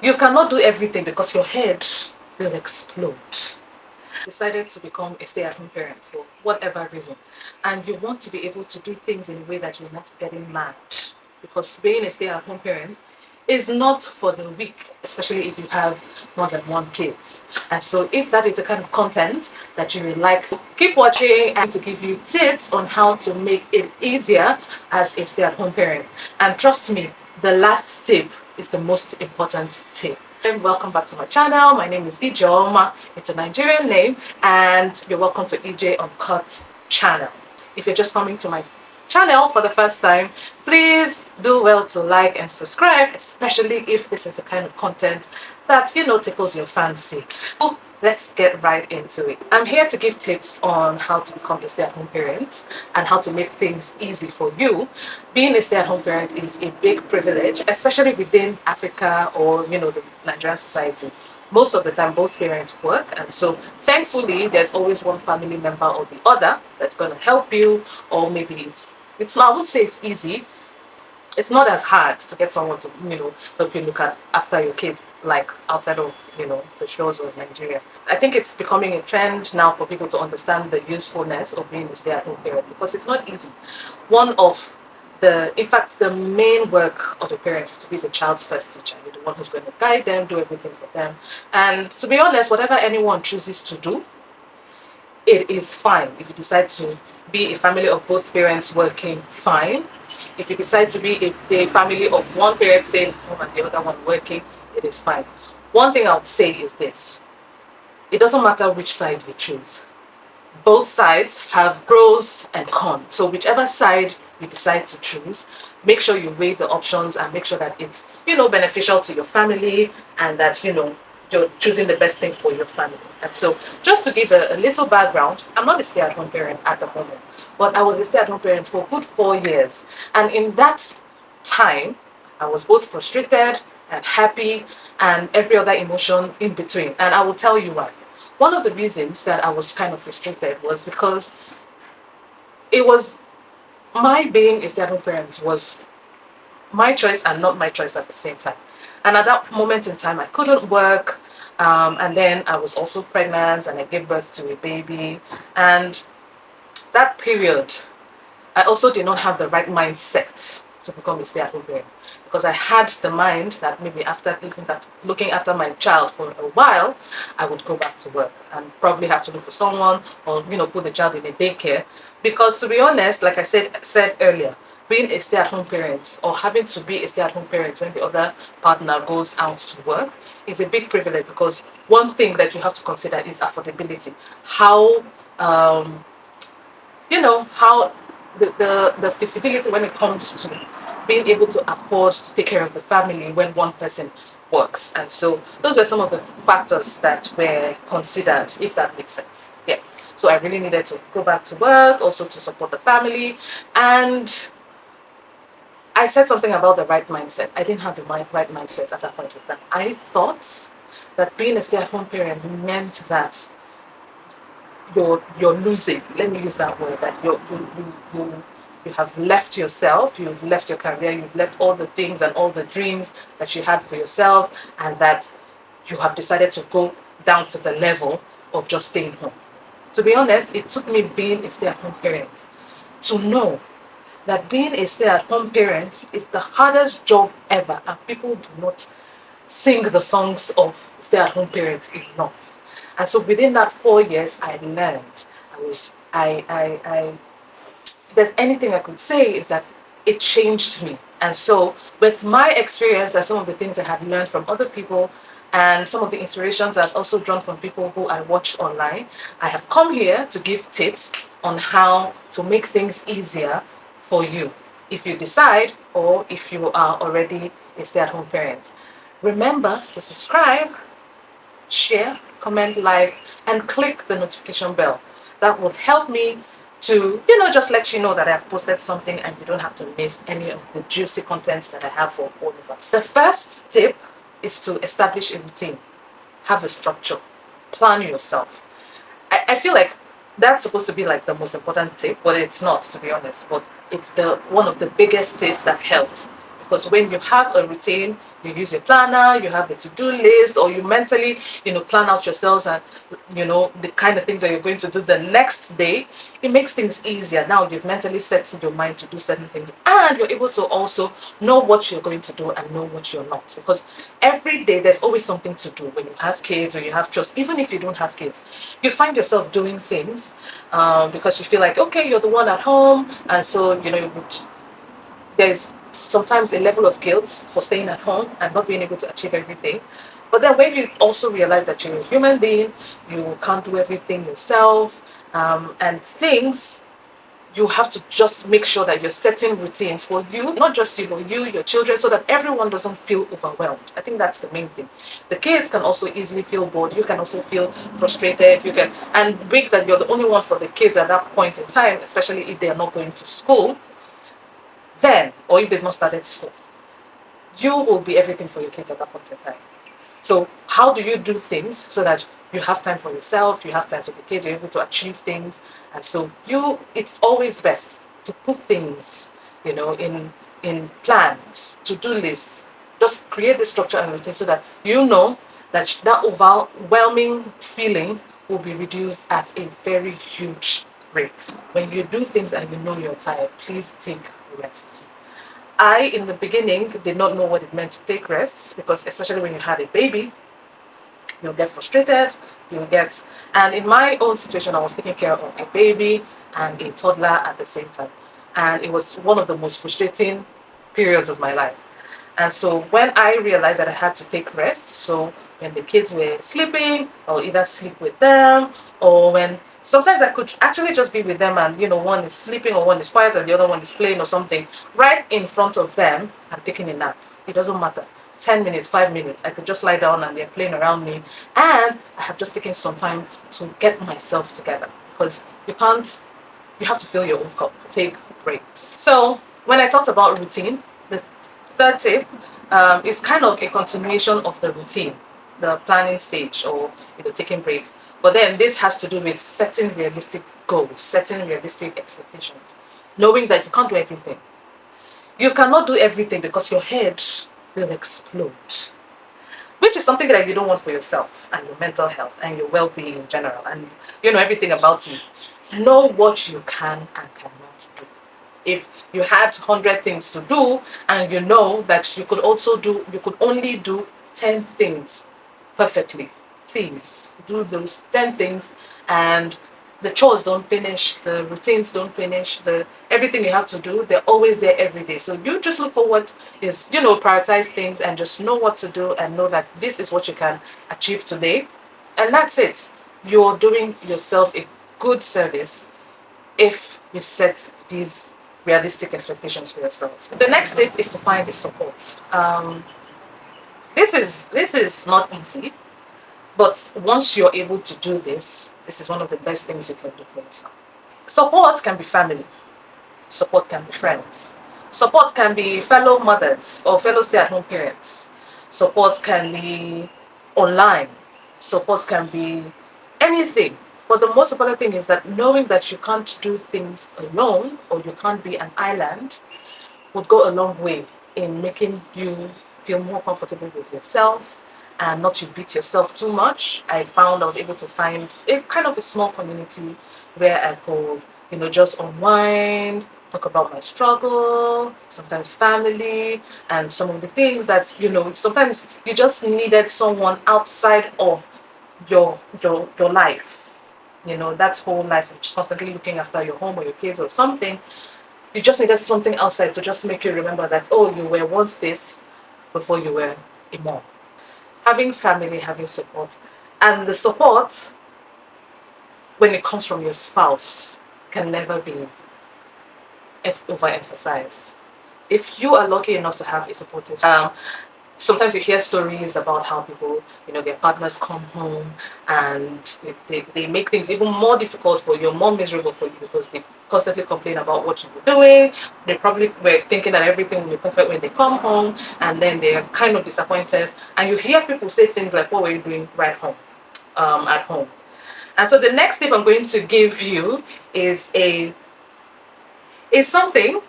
You cannot do everything because your head will explode. Decided to become a stay-at-home parent for whatever reason, and you want to be able to do things in a way that you're not getting mad, because being a stay-at-home parent is not for the weak, especially if you have more than one kid. And so if that is the kind of content that you would like, keep watching and to give you tips on how to make it easier as a stay-at-home parent. And trust me, the last tip is the most important tip. And welcome back to my channel. My name is Ijeoma. It's a Nigerian name, and you're welcome to EJ Uncut channel. If you're just coming to my channel for the first time, please do well to like and subscribe, especially if this is the kind of content that tickles your fancy. So let's get right into it. I'm here to give tips on how to become a stay-at-home parent and how to make things easy for you. Being a stay-at-home parent is a big privilege, especially within Africa or the Nigerian society. Most of the time both parents work, and so thankfully there's always one family member or the other that's going to help you, or maybe it's not, I would say it's easy. It's not as hard to get someone to help you look after your kids, like outside of the shores of Nigeria. I think it's becoming a trend now for people to understand the usefulness of being a stay-at-home parent, because it's not easy. One of in fact, the main work of a parent is to be the child's first teacher. You're the one who's going to guide them, do everything for them. And to be honest, whatever anyone chooses to do, it is fine. If you decide to be a family of both parents working, fine. If you decide to be a family of one parent staying home and the other one working, it is fine. One thing I would say is this: it doesn't matter which side you choose. Both sides have pros and cons. So whichever side you decide to choose, make sure you weigh the options and make sure that it's beneficial to your family, and that you're choosing the best thing for your family. And so, just to give a little background, I'm not a stay-at-home parent at the moment, but I was a stay-at-home parent for a good 4 years. And in that time, I was both frustrated and happy and every other emotion in between. And I will tell you why. One of the reasons that I was kind of frustrated was because it was my being a stay-at-home parent was my choice and not my choice at the same time. And at that moment in time, I couldn't work. And then I was also pregnant and I gave birth to a baby. And that period, I also did not have the right mindset to become a stay-at-home parent, because I had the mind that maybe after looking after my child for a while, I would go back to work and probably have to look for someone, or put the child in a daycare. Because to be honest, like I said earlier, being a stay-at-home parent, or having to be a stay-at-home parent when the other partner goes out to work, is a big privilege, because one thing that you have to consider is affordability. How how the feasibility when it comes to being able to afford to take care of the family when one person works. And so those were some of the factors that were considered, if that makes sense. Yeah. So I really needed to go back to work, also to support the family. And I said something about the right mindset. I didn't have the right mindset at that point in time. I thought that being a stay-at-home parent meant that you're losing. Let me use that word. That you have left yourself, you've left your career, you've left all the things and all the dreams that you had for yourself, and that you have decided to go down to the level of just staying home. To be honest, it took me being a stay-at-home parent to know that being a stay-at-home parent is the hardest job ever, and people do not sing the songs of stay-at-home parents enough. And so within that 4 years, I learned. If there's anything I could say, is that it changed me. And so with my experience and some of the things I had learned from other people, and some of the inspirations I've also drawn from people who I watched online, I have come here to give tips on how to make things easier for you, if you decide, or if you are already a stay-at-home parent. Remember to subscribe, share, comment, like, and click the notification bell. That will help me to, just let you know that I've posted something, and you don't have to miss any of the juicy contents that I have for all of us. The first tip is to establish a routine. Have a structure. Plan yourself. I feel like that's supposed to be like the most important tip, but it's not, to be honest. But it's the one of the biggest tips that helps, Because when you have a routine, you use a planner, you have a to-do list, or you mentally, plan out yourselves and, the kind of things that you're going to do the next day, it makes things easier. Now you've mentally set your mind to do certain things, and you're able to also know what you're going to do and know what you're not. Because every day there's always something to do. When you have kids or you have children, even if you don't have kids, you find yourself doing things because you feel like, okay, you're the one at home, and so, there's sometimes a level of guilt for staying at home and not being able to achieve everything. But then when you also realize that you're a human being, you can't do everything yourself, and things, you have to just make sure that you're setting routines for you, not just you, your children, so that everyone doesn't feel overwhelmed. I think that's the main thing. The kids can also easily feel bored. You can also feel frustrated. You can, and big that you're the only one for the kids at that point in time, especially if they are not going to school then, or if they've not started school, you will be everything for your kids at that point in time. So how do you do things so that you have time for yourself, you have time for the kids, you're able to achieve things, and so it's always best to put things, in plans, to-do lists. Just create the structure and routine so that that overwhelming feeling will be reduced at a very huge rate. When you do things and you know you're tired, please take rests. I, in the beginning, did not know what it meant to take rests because, especially when you had a baby, you'll get frustrated, and in my own situation, I was taking care of a baby and a toddler at the same time. And it was one of the most frustrating periods of my life. And so when I realized that I had to take rest, so when the kids were sleeping, I'll either sleep with them, or when sometimes I could actually just be with them and, one is sleeping or one is quiet and the other one is playing or something, right in front of them, I'm taking a nap. It doesn't matter. 10 minutes, 5 minutes, I could just lie down and they're playing around me. And I have just taken some time to get myself together because you have to fill your own cup, take breaks. So when I talked about routine, the third tip is kind of a continuation of the routine, the planning stage, or taking breaks. But then this has to do with setting realistic goals, setting realistic expectations, knowing that you can't do everything. You cannot do everything because your head will explode, which is something that you don't want for yourself and your mental health and your well-being in general, and everything about you. Know what you can and cannot do. If you had 100 things to do and you know that you could only do 10 things perfectly, please do those 10 things, and the chores don't finish, the routines don't finish, the everything you have to do, they're always there every day. So you just look for what is, prioritize things and just know what to do and know that this is what you can achieve today. And that's it. You're doing yourself a good service if you set these realistic expectations for yourselves. The next tip is to find the support. This is not easy, but once you're able to do this, this is one of the best things you can do for yourself. Support can be family, support can be friends, support can be fellow mothers or fellow stay-at-home parents, support can be online, support can be anything. But the most important thing is that knowing that you can't do things alone or you can't be an island would go a long way in making you feel more comfortable with yourself and not to beat yourself too much. I found I was able to find a kind of a small community where I could, just unwind, talk about my struggle, sometimes family, and some of the things that, sometimes you just needed someone outside of your life. That whole life of just constantly looking after your home or your kids or something. You just needed something outside to just make you remember that, oh, you were once this before you were a mom. Having family, having support, and the support when it comes from your spouse can never be overemphasized. If you are lucky enough to have a supportive sometimes you hear stories about how people, their partners come home and they make things even more difficult for you, more miserable for you because they constantly complain about what you were doing. They probably were thinking that everything will be perfect when they come home, and then they're kind of disappointed. And you hear people say things like, what were you doing right home, at home? And so the next tip I'm going to give you is something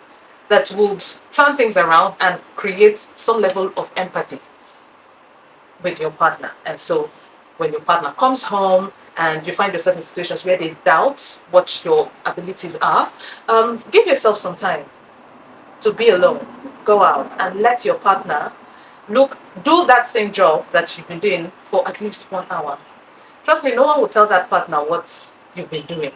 that would turn things around and create some level of empathy with your partner. And so when your partner comes home and you find yourself in situations where they doubt what your abilities are, give yourself some time to be alone. Go out and let your partner do that same job that you've been doing for at least 1 hour. Trust me, no one will tell that partner what you've been doing.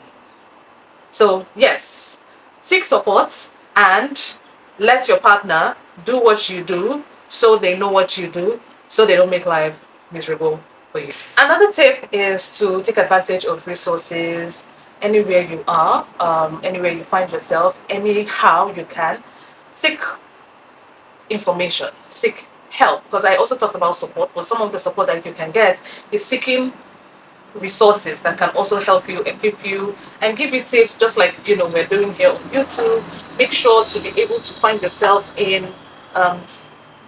So, yes, seek support and let your partner do what you do so they know what you do, so they don't make life miserable for you. Another tip is to take advantage of resources anywhere you are, anywhere you find yourself, anyhow you can. Seek information, seek help. Because I also talked about support, but some of the support that you can get is seeking resources that can also help you, equip you, and give you tips, just like we're doing here on YouTube. Make sure to be able to find yourself in um,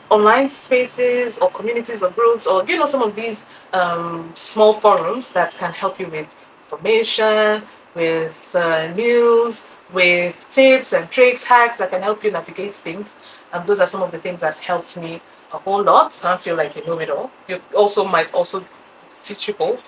online spaces or communities or groups, or some of these small forums that can help you with information, with news, with tips and tricks, hacks that can help you navigate things. And those are some of the things that helped me a whole lot. Don't feel like you know it all. You also might also teachable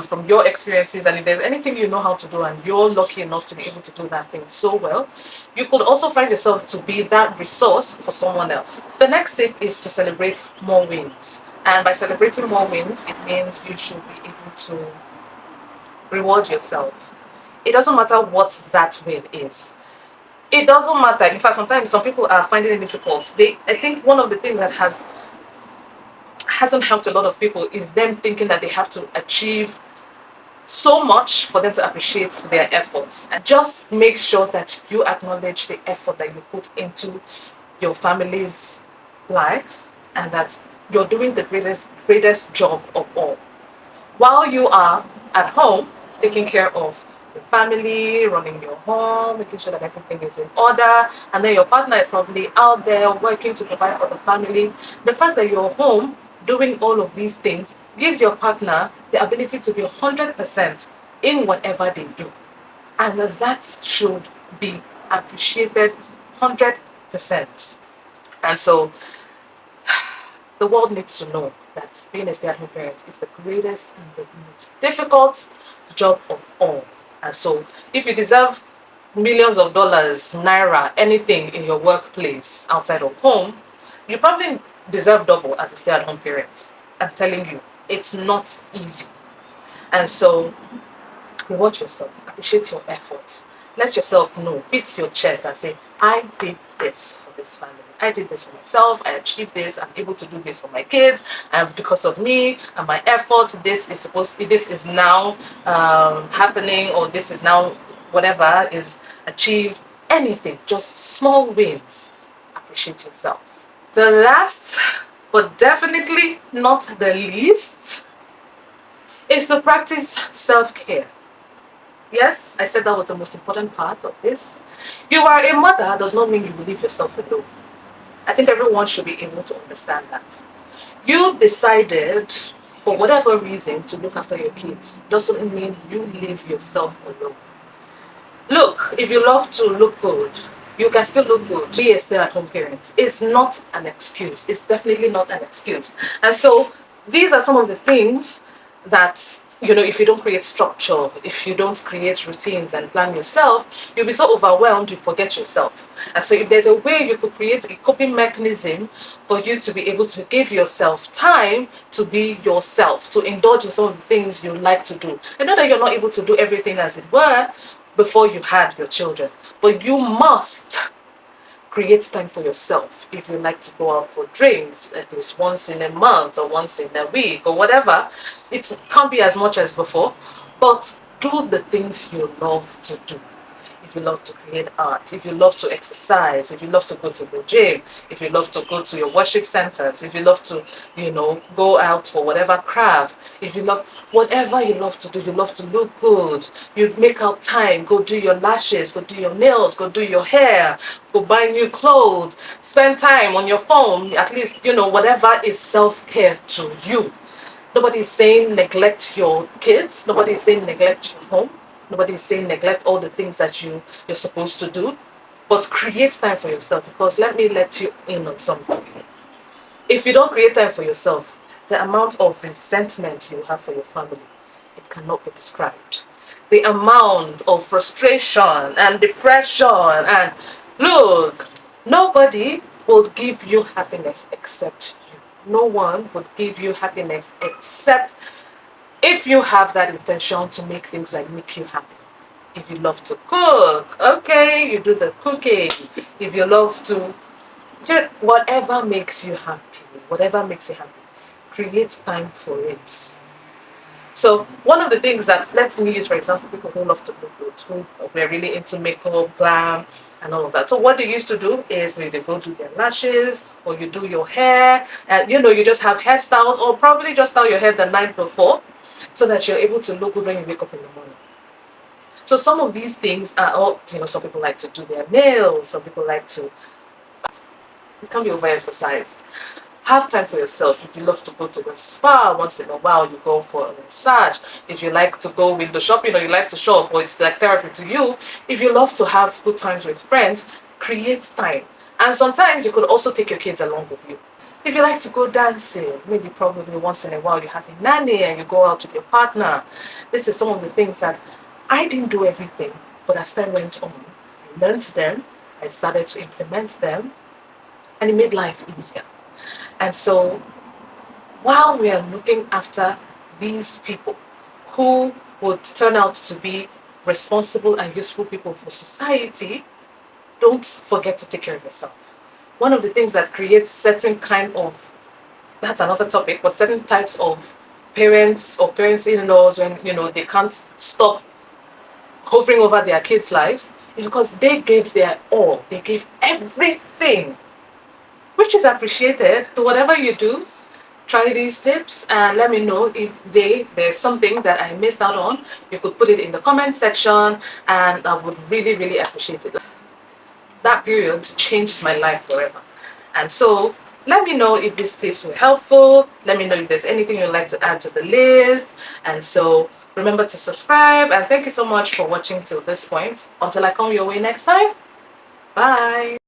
from your experiences, and if there's anything you know how to do and you're lucky enough to be able to do that thing so well, you could also find yourself to be that resource for someone else. The next tip is to celebrate more wins, and by celebrating more wins it means you should be able to reward yourself. It doesn't matter what that win is. It doesn't matter. In fact, sometimes some people are finding it difficult. I think one of the things that hasn't helped a lot of people is them thinking that they have to achieve so much for them to appreciate their efforts. And just make sure that you acknowledge the effort that you put into your family's life, and that you're doing the greatest job of all. While you are at home taking care of your family, running your home, making sure that everything is in order, and then your partner is probably out there working to provide for the family. The fact that you're home doing all of these things gives your partner the ability to be 100% in whatever they do. And that should be appreciated 100%. And so the world needs to know that being a stay-at-home parent is the greatest and the most difficult job of all. And so if you deserve millions of dollars, naira, anything in your workplace outside of home, you probably deserve double as a stay-at-home parent. I'm telling you, it's not easy. And so reward yourself, appreciate your efforts. Let yourself know, beat your chest and say, I did this for this family. I did this for myself. I achieved this. I'm able to do this for my kids. And because of me and my efforts, this is now happening, or this is now whatever is achieved. Anything, just small wins. Appreciate yourself. The last, but definitely not the least, is to practice self-care. Yes, I said that was the most important part of this. You are a mother does not mean you will leave yourself alone. I think everyone should be able to understand that. You decided, for whatever reason, to look after your kids. Doesn't mean you leave yourself alone. Look, if you love to look good, you can still look good. Be a stay-at-home parent. It's not an excuse. It's definitely not an excuse. And so these are some of the things that, if you don't create structure, if you don't create routines and plan yourself, you'll be so overwhelmed you forget yourself. And so if there's a way you could create a coping mechanism for you to be able to give yourself time to be yourself, to indulge in some of the things you like to do. I know that you're not able to do everything as it were before you had your children, but you must create time for yourself. If you like to go out for drinks at least once in a month or once in a week or whatever, it can't be as much as before, but do the things you love to do. If you love to create art, if you love to exercise, if you love to go to the gym, if you love to go to your worship centers, if you love to, go out for whatever craft, if you love whatever you love to do, you love to look good, you make out time, go do your lashes, go do your nails, go do your hair, go buy new clothes, spend time on your phone, at least, whatever is self-care to you. Nobody is saying neglect your kids. Nobody is saying neglect your home. Nobody is saying neglect all the things that you're supposed to do. But create time for yourself, because let me let you in on something. If you don't create time for yourself, the amount of resentment you have for your family, it cannot be described. The amount of frustration and depression, and look, nobody will give you happiness except you. No one would give you happiness except if you have that intention to make things like make you happy. If you love to cook, okay, you do the cooking. If you love to, whatever makes you happy, whatever makes you happy, create time for it. So one of the things that, let me use for example, people who love to look good, who were really into makeup, glam, and all of that. So what they used to do is maybe go do their lashes, or you do your hair, and you just have hairstyles, or probably just style your hair the night before, so that you're able to look good when you wake up in the morning. So some of these things are all, some people like to do their nails, some people like to, it can be overemphasized. Have time for yourself. If you love to go to a spa once in a while, you go for a massage. If you like to go window shopping, or you like to shop, or it's like therapy to you, if you love to have good times with friends, create time. And sometimes you could also take your kids along with you. If you like to go dancing, maybe probably once in a while you have a nanny and you go out with your partner. This is some of the things that I didn't do everything, but as time went on, I learned them, I started to implement them, and it made life easier. And so while we are looking after these people who would turn out to be responsible and useful people for society, don't forget to take care of yourself. One of the things that creates certain kind of, that's another topic, but certain types of parents or parents-in-laws, when they can't stop hovering over their kids' lives, is because they gave their all, they gave everything, which is appreciated. So whatever you do, try these tips and let me know if there's something that I missed out on. You could put it in the comment section, and I would really, really appreciate it. That period changed my life forever. And so let me know if these tips were helpful. Let me know if there's anything you'd like to add to the list. And so remember to subscribe, and thank you so much for watching till this point. Until I come your way next time, bye.